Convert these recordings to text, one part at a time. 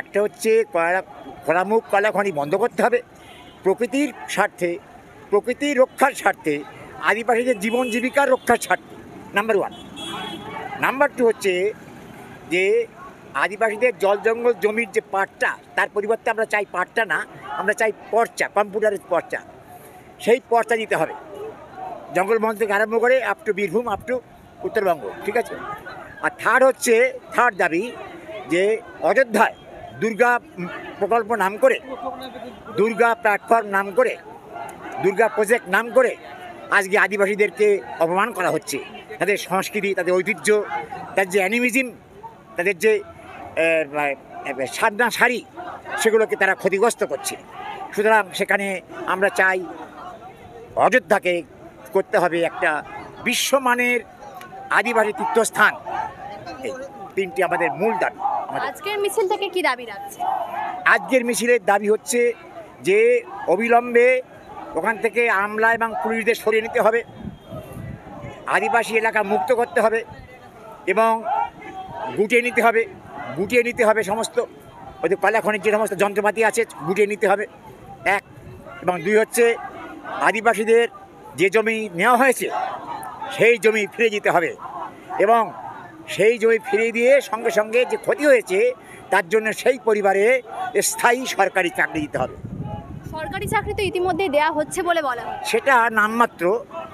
একটা হচ্ছে খোলামুখ কয়লা খনি বন্ধ করতে হবে প্রকৃতির স্বার্থে, প্রকৃতির রক্ষার স্বার্থে, আদিবাসীদের জীবন জীবিকার রক্ষার স্বার্থে, নাম্বার 1। নাম্বার 2 হচ্ছে যে আদিবাসীদের জল জঙ্গল জমির যে পাটটা, তার পরিবর্তে আমরা চাই পাটটা না, আমরা চাই পর্চা, কম্পিউটারের পর্চা, সেই পর্চা দিতে হবে জঙ্গলমহল থেকে আরম্ভ করে up to Birbhum, up to Uttarbanga, ঠিক আছে। আর থার্ড দাবি যে অযোধ্যায় দুর্গা প্রকল্প নাম করে, দুর্গা প্ল্যাটফর্ম নাম করে, দুর্গা প্রজেক্ট নাম করে আজকে আদিবাসীদেরকে অপমান করা হচ্ছে। তাদের সংস্কৃতি, তাদের ঐতিহ্য, তাদের যে অ্যানিমিজম, তাদের যে সাধনা শাড়ি, সেগুলোকে তারা ক্ষতিগ্রস্ত করছে। সুতরাং সেখানে আমরা চাই অযোধ্যাকে করতে হবে একটা বিশ্বমানের আদিবাসী তীর্থস্থান। এই 3টি আমাদের মূল দাবি। আজকের মিছিল থেকে কি দাবি রাখছে? আজকের মিছিলের দাবি হচ্ছে যে অবিলম্বে ওখান থেকে আমলা এবং পুলিশদের সরিয়ে নিতে হবে, আদিবাসী এলাকা মুক্ত করতে হবে এবং গুটিয়ে নিতে হবে সমস্ত ওদের কয়লা খনির যে সমস্ত যন্ত্রপাতি আছে গুটিয়ে নিতে হবে, 1। এবং 2 হচ্ছে আদিবাসীদের যে জমি নেওয়া হয়েছে সেই জমি ফিরে দিতে হবে এবং সেই জমি ফিরিয়ে দিয়ে সঙ্গে সঙ্গে যে ক্ষতি হয়েছে তার জন্য সেই পরিবারে স্থায়ী সরকারি চাকরি দিতে হবে। সরকারি চাকরি তো ইতিমধ্যে দেয়া হচ্ছে বলে বলা হয়। সেটা নামমাত্র,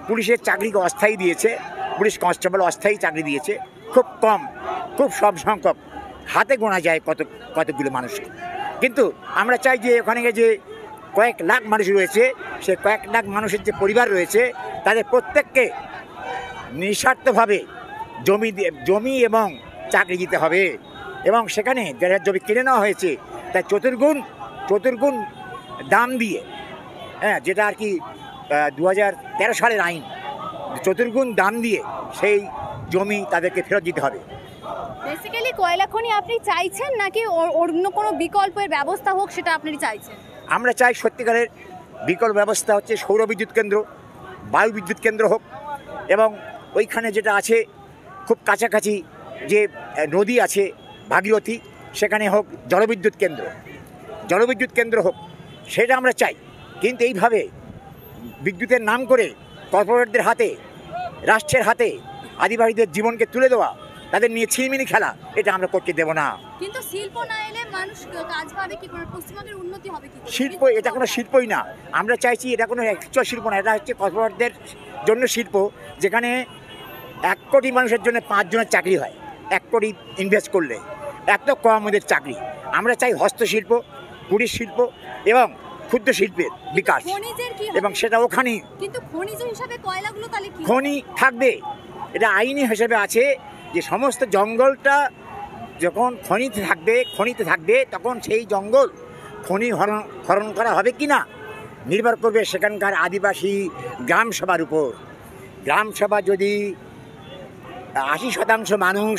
পুলিশের চাকরিকে অস্থায়ী দিয়েছে, পুলিশ কনস্টেবল অস্থায়ী চাকরি দিয়েছে, খুব কম, খুব সব সংখ্যক, হাতে গোনা যায় কতগুলো মানুষকে। কিন্তু আমরা চাই যে ওখানে যে কয়েক লাখ মানুষ রয়েছে, সে কয়েক লাখ মানুষের যে পরিবার রয়েছে তাদের প্রত্যেককে নিঃস্বার্থভাবে জমি এবং চাকরি দিতে হবে এবং সেখানে যারা জমি কিনে নেওয়া হয়েছে তার চতুর্গুণ দাম দিয়ে, হ্যাঁ, যেটা আর কি 2013 সালের আইন, চতুর্গুণ দাম দিয়ে সেই জমি তাদেরকে ফেরত দিতে হবে। বেসিক্যালি কয়লা খনি আপনি চাইছেন নাকি অন্য কোনো বিকল্পের ব্যবস্থা হোক সেটা আপনি চাইছেন? আমরা চাই সত্যিকারের বিকল্প ব্যবস্থা হচ্ছে সৌর বিদ্যুৎ কেন্দ্র, বায়ু বিদ্যুৎ কেন্দ্র হোক এবং ওইখানে যেটা আছে খুব কাছাকাছি যে নদী আছে ভাগীরথী, সেখানে হোক জলবিদ্যুৎ কেন্দ্র হোক, সেটা আমরা চাই। কিন্তু এইভাবে বিদ্যুতের নাম করে কর্পোরেটদের হাতে, রাষ্ট্রের হাতে আদিবাসীদের জীবনকে তুলে দেওয়া, তাদের নিয়ে ছিনিমিনি খেলা, এটা আমরা করতে দেব না। কিন্তু শিল্প না এলে মানুষ কাজ পাবে কি করে? পশ্চিমবঙ্গের উন্নতি হবে কি করে? শিল্প এটা কোনো শিল্পই না, আমরা চাইছি এটা কোনো অ্যাকচুয়াল শিল্প না, এটা হচ্ছে কর্পোরেটদের জন্য শিল্প, যেখানে 1 কোটি মানুষের জন্য 5 জনের চাকরি হয়। 1 কোটি ইনভেস্ট করলে এত কম আমাদের চাকরি। আমরা চাই হস্তশিল্প, কুটির শিল্প এবং ক্ষুদ্র শিল্পের বিকাশ, এবং সেটা ওখানেই। কিন্তু খনিজ হিসাবে কয়লাগুলো তাহলে কি? খনি থাকবে, এটা আইনি হিসেবে আছে যে সমস্ত জঙ্গলটা যখন খনিতে থাকবে তখন সেই জঙ্গল খনি হরণ করা হবে কি না নির্ভর করবে সেখানকার আদিবাসী গ্রামসভার উপর। গ্রামসভা যদি 80% মানুষ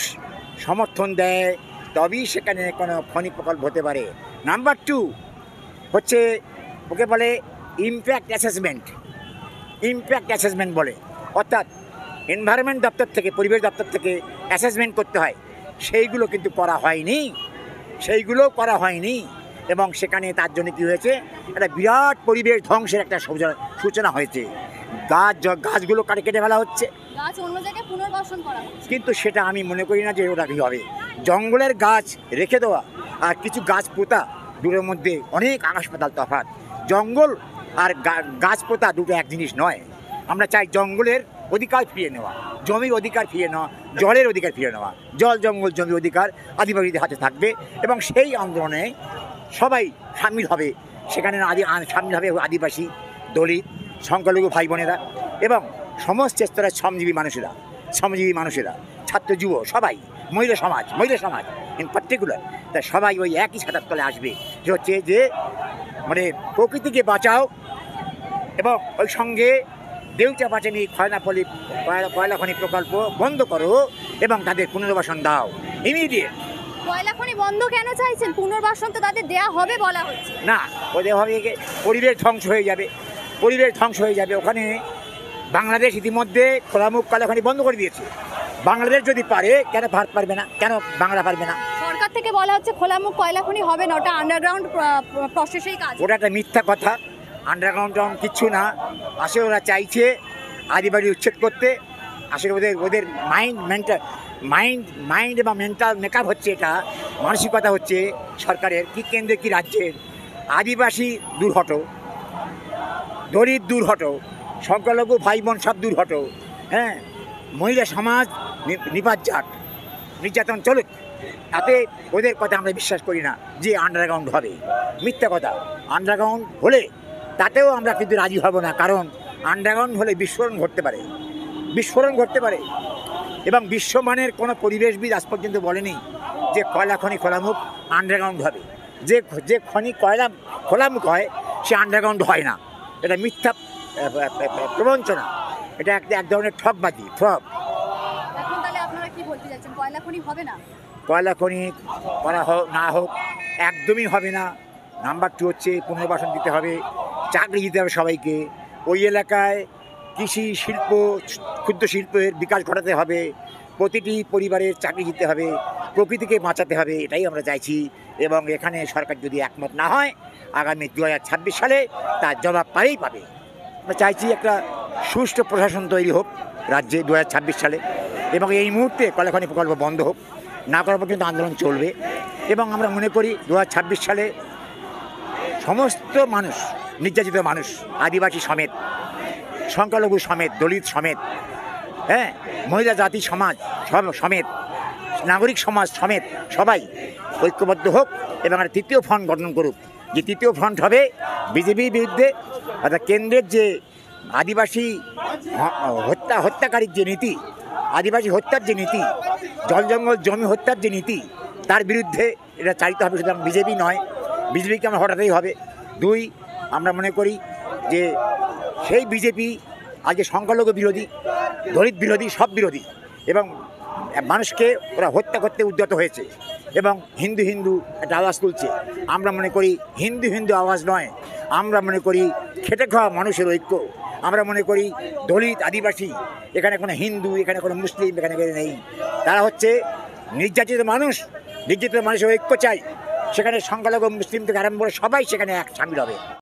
সমর্থন দেয় তবেই সেখানে কোনো খনি প্রকল্প হতে পারে। নাম্বার 2 হচ্ছে ওকে বলে ইমপ্যাক্ট অ্যাসেসমেন্ট বলে, অর্থাৎ এনভায়রনমেন্ট দপ্তর থেকে, পরিবেশ দপ্তর থেকে অ্যাসেসমেন্ট করতে হয়, সেইগুলো কিন্তু করা হয়নি এবং সেখানে তার জন্য কী হয়েছে, একটা বিরাট পরিবেশ ধ্বংসের একটা সূচনা হয়েছে। গাছগুলো কেটে ফেলা হচ্ছে, অন্য জায়গায় পুনর্বাসন করা হচ্ছে, কিন্তু সেটা আমি মনে করি না যে ওটা কী হবে। জঙ্গলের গাছ রেখে দেওয়া আর কিছু গাছ পোতা দুটোর মধ্যে অনেক আকাশ পাতাল তফাৎ। জঙ্গল আর গাছ পোতা দুটো এক জিনিস নয়। আমরা চাই জঙ্গলের অধিকার ফিরিয়ে নেওয়া, জমির অধিকার ফিরিয়ে নেওয়া, জলের অধিকার ফিরিয়ে নেওয়া। জল জঙ্গল জমির অধিকার আদিবাসীদের হাতে থাকবে এবং সেই আন্দোলনে সবাই সামিল হবে। সেখানে সামিল হবে আদিবাসী, দলিত, সংখ্যালঘু ভাই বোনেরা এবং সমস্ত স্তরের শ্রমজীবী মানুষেরা, ছাত্র যুব সবাই, মহিলা সমাজ ইন পার্টিকুলার। তাই সবাই ওই একই ছাতার তলে আসবে, যে হচ্ছে যে মানে প্রকৃতিকে বাঁচাও এবং ওই সঙ্গে দেউচা বাঁচানি কয়লা খনি প্রকল্প বন্ধ করো এবং তাদের পুনর্বাসন দাও ইমিডিয়েট। কয়লা খনি বন্ধ কেন চাইছেন? পুনর্বাসন তো তাদের দেয়া হবে বলা হচ্ছে। না, ওদের হবে পরিবেশ ধ্বংস হয়ে যাবে। ওখানে বাংলাদেশ ইতিমধ্যে খোলামুখ কয়লা খনি বন্ধ করে দিয়েছে। বাংলাদেশ যদি পারে কেন ভারত পারবে না? কেন বাংলা পারবে না? সরকার থেকে বলা হচ্ছে খোলামুখ কয়লা খনি হবে না, ওটা আন্ডারগ্রাউন্ড প্রসেসেই কাজ। ওটা একটা মিথ্যা কথা, আন্ডারগ্রাউন্ড কিচ্ছু না। আসলে ওরা চাইছে আদিবাড়ি উচ্ছেদ করতে। আসলে ওদের মাইন্ড এবং মেন্টাল মেকআপ হচ্ছে, এটা মানসিকতা হচ্ছে সরকারের, কি কেন্দ্রে কি রাজ্যের। আদিবাসী দূর হটো, দলিত দূর হটো, সংখ্যালঘু ভাই বোন সব দূর হটো, হ্যাঁ, মহিলা সমাজ নিপাত নির্যাতন চলুক, তাতে ওদের কথা আমরা বিশ্বাস করি না যে আন্ডারগ্রাউন্ড হবে। মিথ্যা কথা। আন্ডারগ্রাউন্ড হলে তাতেও আমরা কিন্তু রাজি হব না, কারণ আন্ডারগ্রাউন্ড হলে বিস্ফোরণ ঘটতে পারে এবং বিশ্বমানের কোনো পরিবেশবিদ আজ পর্যন্ত বলেনি যে কয়লা খনি খোলামুখ আন্ডারগ্রাউন্ড হবে। যে খনি কয়লা খোলামুখ হয় সে আন্ডারগ্রাউন্ড হয় না। এটা মিথ্যা প্রবঞ্চনা, এটা এক ধরনের ঠকবাজি, ফ্রড। এখন তাহলে আপনারা কি বলতে চাচ্ছেন, কয়লা খনি হবে না? কয়লা খনি করা হোক না হোক, একদমই হবে না। নাম্বার 2 হচ্ছে পুনর্বাসন দিতে হবে, চাকরি দিতে হবে সবাইকে। ওই এলাকায় কৃষি শিল্প, ক্ষুদ্র শিল্পের বিকাশ ঘটাতে হবে, প্রতিটি পরিবারের চাকরি দিতে হবে, প্রকৃতিকে বাঁচাতে হবে, এটাই আমরা চাইছি। এবং এখানে সরকার যদি একমত না হয়, আগামী 2026 সালে তার জবাব পাবে। আমরা চাইছি একটা সুষ্ঠু প্রশাসন তৈরি হোক রাজ্যে 2026 সালে, এবং এই মুহূর্তে কয়লা খনি প্রকল্প বন্ধ হোক, না করা পর্যন্ত আন্দোলন চলবে। এবং আমরা মনে করি 2026 সালে সমস্ত মানুষ, নির্যাতিত মানুষ, আদিবাসী সমেত, সংখ্যালঘু সমেত, দলিত সমেত, হ্যাঁ, মহিলা জাতি সমাজ সব সমেত, নাগরিক সমাজ সমেত সবাই ঐক্যবদ্ধ হোক এবং একটা তৃতীয় ফ্রন্ট গঠন করুক। যে তৃতীয় ফ্রন্ট হবে বিজেপির বিরুদ্ধে, অর্থাৎ কেন্দ্রের যে আদিবাসী হত্যাকারীর যে নীতি, আদিবাসী হত্যার যে নীতি, জল জঙ্গল জমি হত্যার যে নীতি, তার বিরুদ্ধে এটা চালিত হবে। সুতরাং বিজেপি নয়, বিজেপিকে আমরা হটাতেই হবে। 2, আমরা মনে করি যে সেই বিজেপি আজকে সংখ্যালঘু বিরোধী, দলিত বিরোধী, সব বিরোধী, এবং মানুষকে ওরা হত্যা করতে উদ্যত হয়েছে এবং হিন্দু একটা আওয়াজ তুলছে। আমরা মনে করি হিন্দু আওয়াজ নয়, আমরা মনে করি খেটে খাওয়া মানুষের ঐক্য। আমরা মনে করি দলিত আদিবাসী, এখানে কোনো হিন্দু, এখানে কোনো মুসলিম এখানে নেই। তারা হচ্ছে নির্যাতিত মানুষের ঐক্য চাই। সেখানে সংখ্যালঘু মুসলিম থেকে আরম্ভ করে সবাই সেখানে এক সামিল হবে।